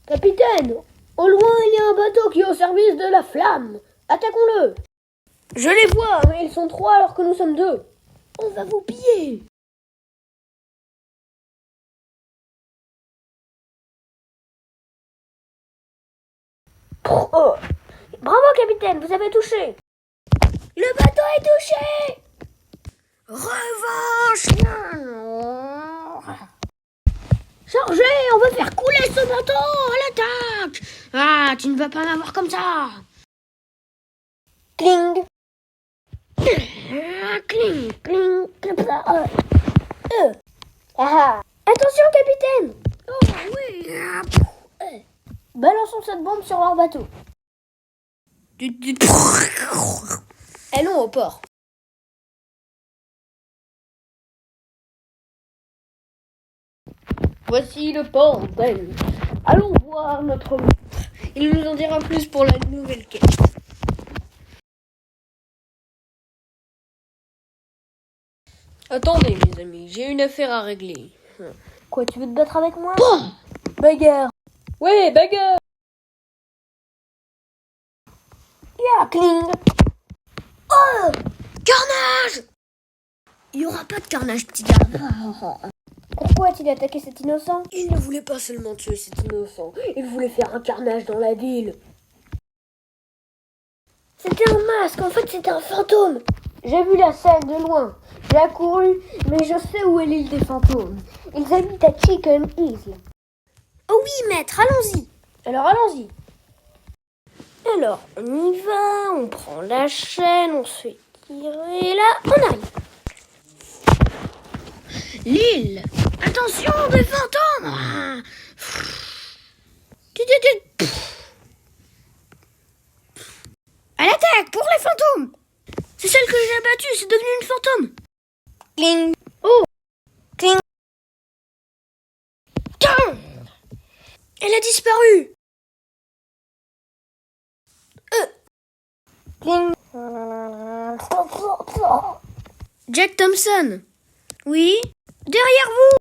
Capitaine, au loin il y a un bateau qui est au service de la flamme. Attaquons-le. Je les vois, mais ils sont 3 alors que nous sommes 2. On va vous piller. Oh. Bravo capitaine, vous avez touché. Le bateau est touché. Revanche. Chargez, on va faire couler ce bateau. À l'attaque. Ah, tu ne vas pas m'avoir comme ça. Cling. Cling, cling, cling. Attention capitaine. Oh oui. Balançons cette bombe sur leur bateau. Allons au port. Voici le port d'El. Allons voir notre maître. Il nous en dira plus pour la nouvelle quête. Attendez mes amis, j'ai une affaire à régler. Quoi, tu veux te battre avec moi? Bagarre. Ouais, bagarre. Ya, cling. Oh, carnage. Il n'y aura pas de carnage, petit gars. Pourquoi a-t-il attaqué cet innocent? Il ne voulait pas seulement tuer cet innocent, il voulait faire un carnage dans la ville. C'était un masque, en fait c'était un fantôme. J'ai vu la scène de loin. J'ai accouru, mais je sais où est l'île des fantômes. Ils habitent à Chicken Isle. Oh oui, maître, allons-y. Alors allons-y. Alors, on y va, on prend la chaîne, on se fait tirer, et là, on arrive. L'île. Attention, des fantômes. À l'attaque, pour les fantômes. C'est celle que j'ai abattue, c'est devenu une fantôme. Cling. Oh. Cling. Tiens. Elle a disparu. Cling. Jack Thompson. Oui. Derrière vous.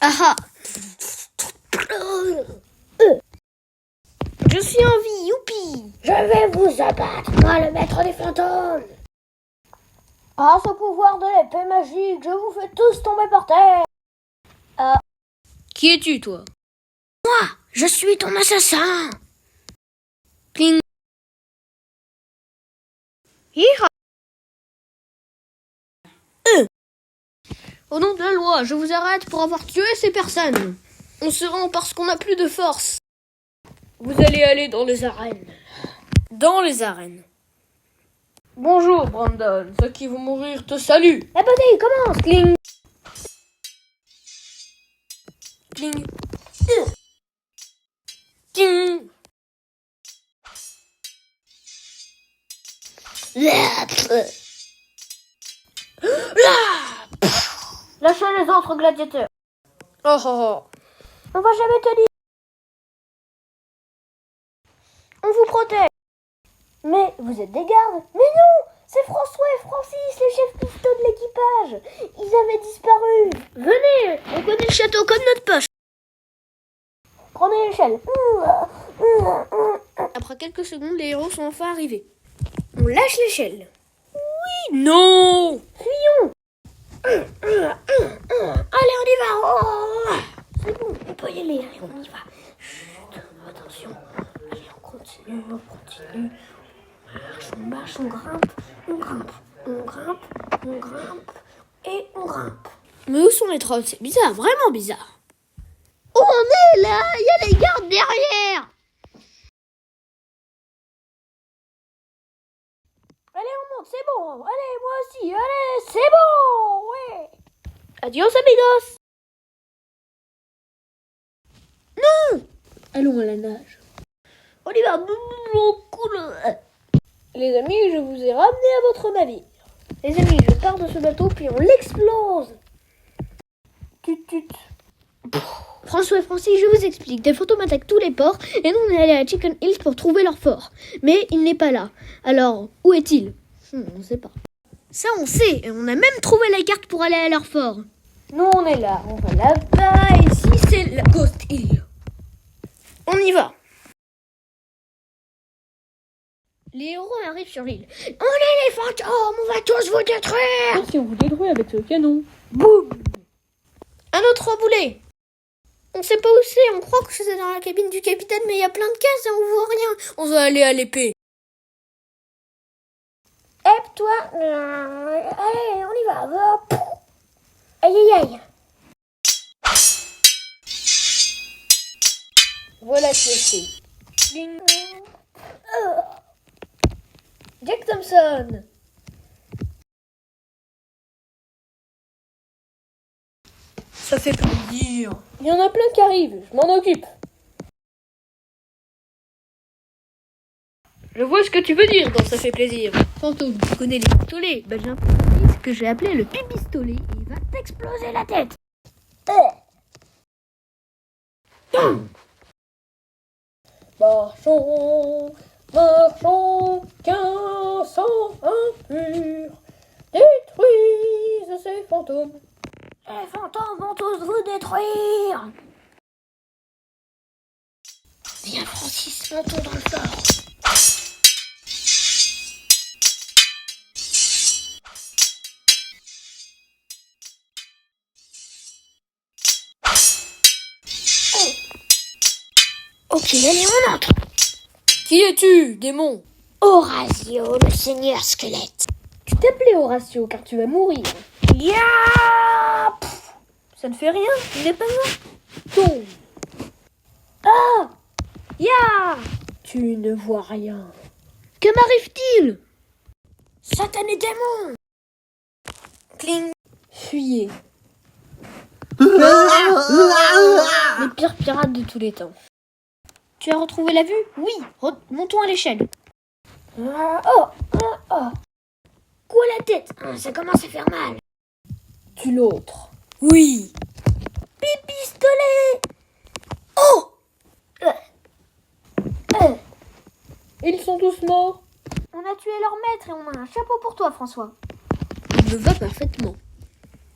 Ah. Je suis en vie, youpi. Je vais vous abattre, moi le maître des fantômes. Grâce au pouvoir de l'épée magique, je vous fais tous tomber par terre. Qui es-tu, toi? Moi, je suis ton assassin. Cling. Hira. Au nom de la loi, je vous arrête pour avoir tué ces personnes. On se rend parce qu'on n'a plus de force. Vous allez aller dans les arènes. Dans les arènes. Bonjour, Brandon. Ceux qui vont mourir te saluent. La bataille commence. Cling. Cling. Cling. Lâchez les autres gladiateurs. Oh. On va jamais te dire. On vous protège. Mais vous êtes des gardes. Mais non, c'est François et Francis, les chefs pistons de l'équipage. Ils avaient disparu. Venez, on connaît le château comme notre poche. Prenez l'échelle. Après quelques secondes, les héros sont enfin arrivés. On lâche l'échelle. Oui, non. Fuyons. Allez, on y va. Oh. C'est bon, on peut y aller. Allez, on y va. Chut, attention. Allez, on continue. On marche, on grimpe. Et on grimpe. Mais où sont les trolls? C'est bizarre, vraiment bizarre. Oh, on est là. Il y a les gardes derrière. Allez, on monte, c'est bon. Allez, moi aussi. Allez, c'est bon. Ouais. Adios, amigos. Non. Allons à la nage. On y va. Les amis, je vous ai ramené à votre navire. Les amis, je pars de ce bateau puis on l'explose. Tut. François et Francis, je vous explique. Des fantômes attaquent tous les ports et nous on est allé à Chicken Hills pour trouver leur fort. Mais il n'est pas là. Alors, où est-il? On ne sait pas. Ça on sait, et on a même trouvé la carte pour aller à leur fort. Nous, on est là. On va là-bas. Et ici, c'est la Ghost Hill. On y va. Les héros arrivent sur l'île. On est les fantômes, on va tous vous détruire. Si on vous détruit avec ce canon. Boum. Un autre boulet. On sait pas où c'est, on croit que c'est dans la cabine du capitaine, mais il y a plein de cases et on voit rien. On va aller à l'épée. Hep, toi. Allez, on y va. Aïe, aïe, aïe. Voilà qui est fait. Jack Thompson. Ça fait plaisir. Il y en a plein qui arrivent, je m'en occupe. Je vois ce que tu veux dire dans ça fait plaisir. Fantôme. Tu connais les pistolets? Ben j'ai un petit que j'ai appelé le pipistolet et il va t'exploser la tête. Marchons, marchons, qu'un sang impur détruise ces fantômes. Les fantômes vont tous vous détruire. Viens Francis, montons dans le fort. Ok, allez, on entre. Qui es-tu, démon? Horatio, le seigneur squelette. Tu t'appelais Horatio car tu vas mourir. Ya. Ça ne fait rien, il n'est pas mort. Tombe. Ah. Ya. Tu ne vois rien. Que m'arrive-t-il? Satané démon. Cling. Fuyez. Les pires pirates de tous les temps. Tu as retrouvé la vue? Oui, montons à l'échelle. Quoi la tête? Ça commence à faire mal. Tu l'autre. Oui. Pipistolet. Oh. Ils sont tous morts. On a tué leur maître et on a un chapeau pour toi, François. Il me va parfaitement.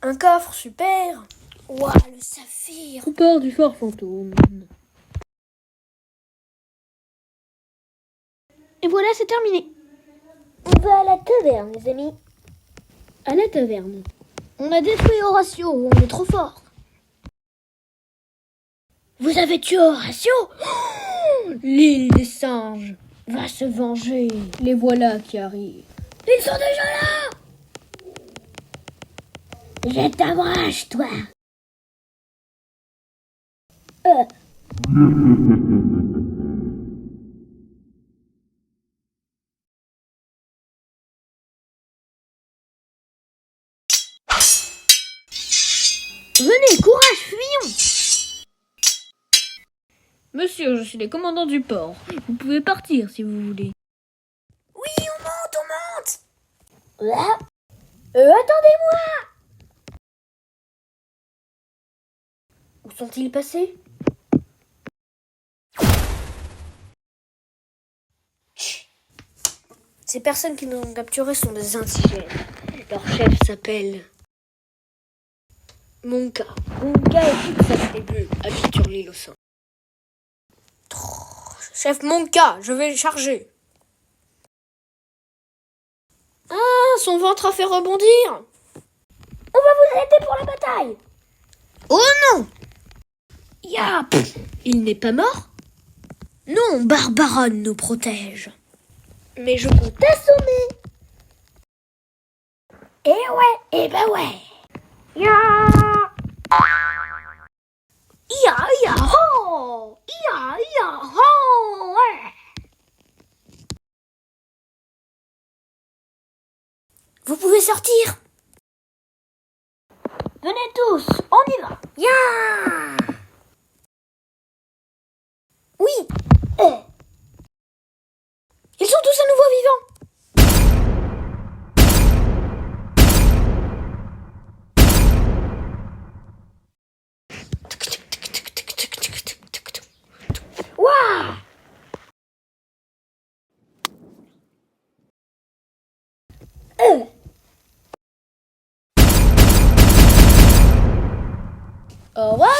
Un coffre, super. Ouah, le saphir. On part du fort fantôme. Et voilà, c'est terminé. On va à la taverne, les amis. À la taverne. On a détruit Horatio, on est trop fort. Vous avez tué Horatio? L'île des singes va se venger. Les voilà qui arrivent. Ils sont déjà là. Je t'abrache, toi. Venez, courage, fuyons. Monsieur, je suis le commandant du port. Vous pouvez partir si vous voulez. Oui, on monte. Là. Attendez-moi. Où sont-ils passés? Chut. Ces personnes qui nous ont capturés sont des indigènes. Leur chef s'appelle Monka. Monka et toute sa tribu habitent sur l'île au sein. Chef Monka, je vais charger. Ah, son ventre a fait rebondir. On va vous aider pour la bataille. Oh non. Ya, il n'est pas mort? Non, Barbaron nous protège. Mais je peux t'assommer. Eh ben ouais. Ya. Ya, ho. Ya, ho, ouais. Vous pouvez sortir. Venez tous, on y va. Ya. Oui. Ils sont tous à nouveau vivants. Waouh.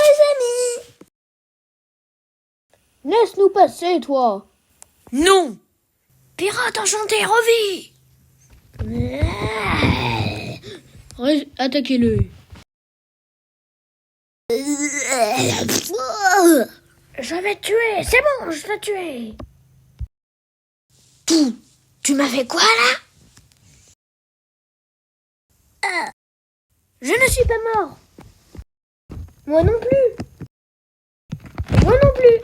les amis. Laisse-nous passer, toi. Non. Pirate enchanté, revis. Attaquez-le. Je vais te tuer, c'est bon, je l'ai tué. Tu m'as fait quoi là? Je ne suis pas mort. Moi non plus. Moi non plus.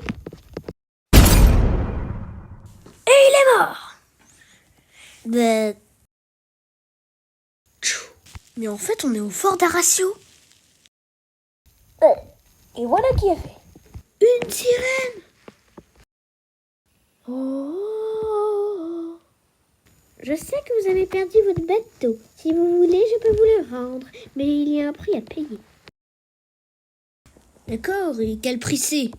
Et il est mort. Mais en fait, on est au fort d'Aracio. Et voilà qui a fait. Une sirène. Oh. Je sais que vous avez perdu votre bateau. Si vous voulez, je peux vous le rendre. Mais il y a un prix à payer. D'accord, et quel prix c'est?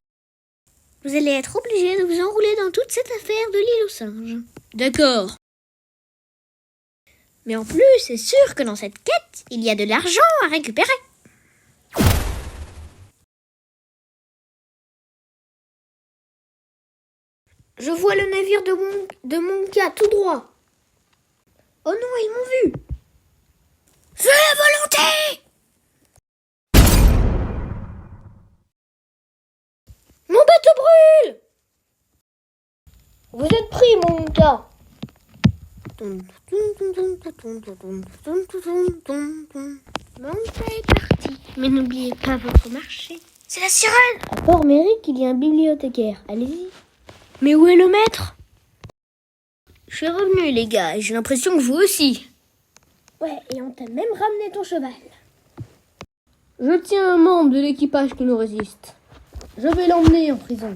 Vous allez être obligé de vous enrouler dans toute cette affaire de l'île aux singes. D'accord. Mais en plus, c'est sûr que dans cette quête, il y a de l'argent à récupérer. Je vois le navire de Monka tout droit. Oh non, ils m'ont vu. Feu à volonté! Mon bateau brûle! Vous êtes pris, mon gars. Monka est parti. Mais n'oubliez pas votre marché. C'est la sirène! À Port-Méric, il y a un bibliothécaire. Allez-y. Mais où est le maître? Je suis revenu, les gars, et j'ai l'impression que vous aussi. Ouais, et on t'a même ramené ton cheval. Je tiens un membre de l'équipage qui nous résiste. Je vais l'emmener en prison.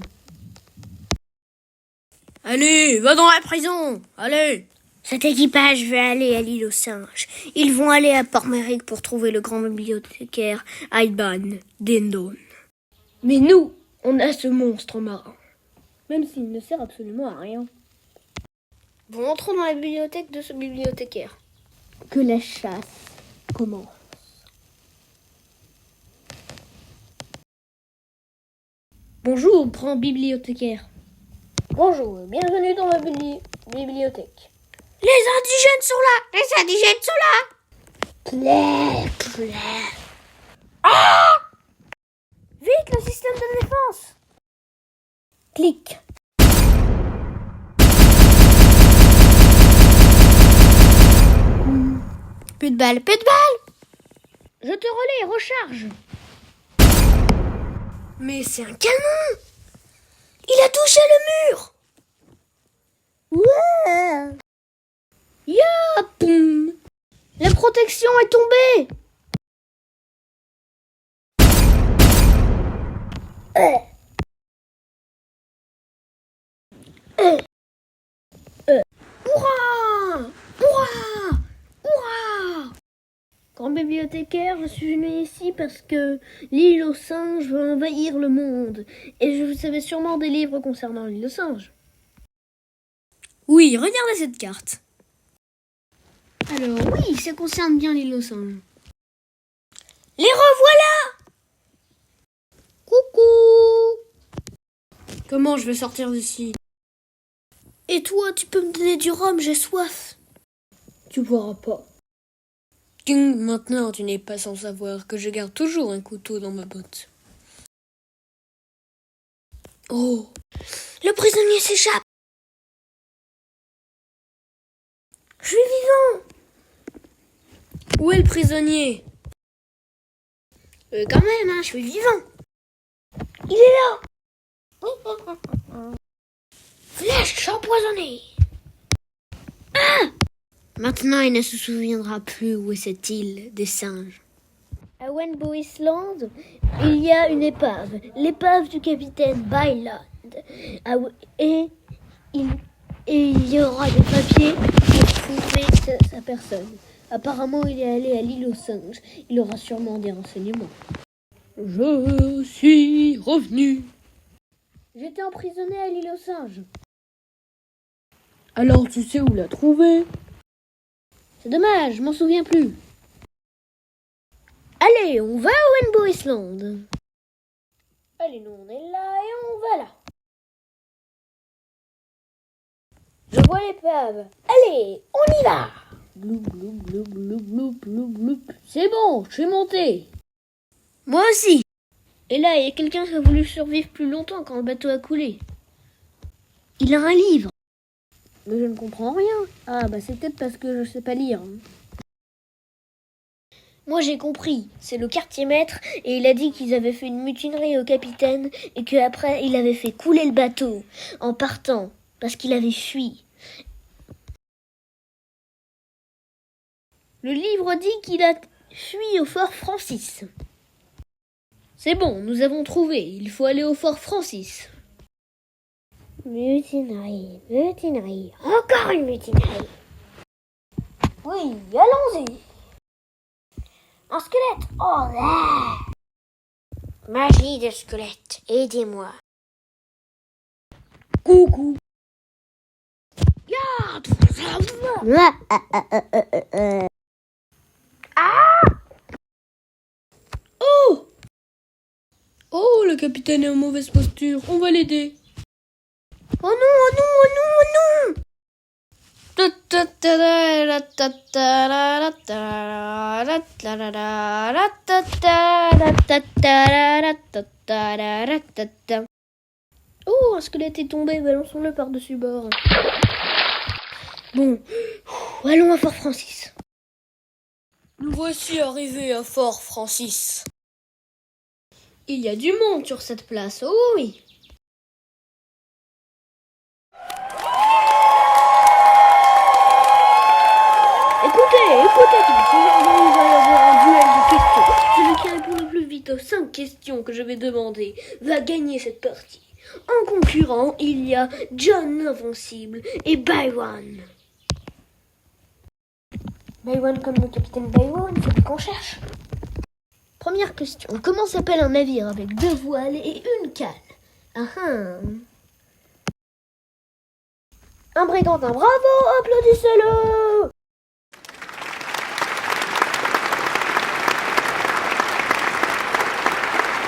Allez, va dans la prison! Allez! Cet équipage veut aller à l'île aux singes. Ils vont aller à Port-Méric pour trouver le grand bibliothécaire Aiban Dendon. Mais nous, on a ce monstre marin. Même s'il ne sert absolument à rien. Bon, entrons dans la bibliothèque de ce bibliothécaire. Que la chasse commence. Bonjour, grand bibliothécaire. Bonjour, bienvenue dans ma bibliothèque. Les indigènes sont là! Les indigènes sont là! Ah! Vite, le système de défense! Clic. Plus de balles, plus de balles! Je te relais, recharge. Mais c'est un canon! Il a touché le mur! Ouais. Ya, poum! La protection est tombée! Hurrah! Hurrah! Hurrah! Grand bibliothécaire, je suis venu ici parce que l'île aux singes veut envahir le monde. Et vous savez sûrement des livres concernant l'île aux singes. Oui, regardez cette carte. Alors oui, ça concerne bien l'île aux singes. Les revoilà! Coucou! Comment je vais sortir d'ici? Et toi, tu peux me donner du rhum, j'ai soif. Tu pourras pas. King, maintenant tu n'es pas sans savoir que je garde toujours un couteau dans ma botte. Oh! Le prisonnier s'échappe! Je suis vivant! Où est le prisonnier? Quand même, hein, je suis vivant! Il est là! Flèche empoisonnée! Ah! Maintenant, il ne se souviendra plus où est cette île des singes. À Wenbo Island, il y a une épave, l'épave du capitaine Byland. Et il y aura des papiers pour prouver sa personne. Apparemment, il est allé à l'île aux singes. Il aura sûrement des renseignements. Je suis revenu. J'étais emprisonné à l'île aux singes. Alors tu sais où la trouver? C'est dommage, je m'en souviens plus. Allez, on va à Wenbo Island. Allez, nous on est là et on va là. Je vois l'épave. Allez, on y va. Bloup, bloup, bloup, bloup, bloup, bloup, bloup. C'est bon, je suis monté. Moi aussi. Et là, il y a quelqu'un qui a voulu survivre plus longtemps quand le bateau a coulé. Il a un livre. Mais je ne comprends rien. Ah, bah c'est peut-être parce que je sais pas lire. Moi j'ai compris, c'est le quartier maître et il a dit qu'ils avaient fait une mutinerie au capitaine et qu'après il avait fait couler le bateau en partant parce qu'il avait fui. Le livre dit qu'il a fui au fort Francis. C'est bon, nous avons trouvé. Il faut aller au fort Francis. Mutinerie, mutinerie, encore une mutinerie. Oui, allons-y. Un squelette. Oh là. Magie de squelette, aidez-moi. Coucou. Oh! Oh, le capitaine est en mauvaise posture. On va l'aider. Oh non, oh non, oh non, oh non. Oh, un squelette est tombé, balançons-le par-dessus bord. Bon, allons à Fort Francis. Nous voici arrivés à Fort Francis. Il y a du monde sur cette place, oh oui. Écoutez, il va y avoir un duel de questions. Celui qui répond le plus vite aux 5 questions que je vais demander va gagner cette partie. En concurrent, il y a John l'Invincible et Byron. Byron comme le capitaine Byron, c'est lui qu'on cherche. Première question. Comment s'appelle un navire avec 2 voiles et une cale? Un brigantin, bravo, applaudissez-le.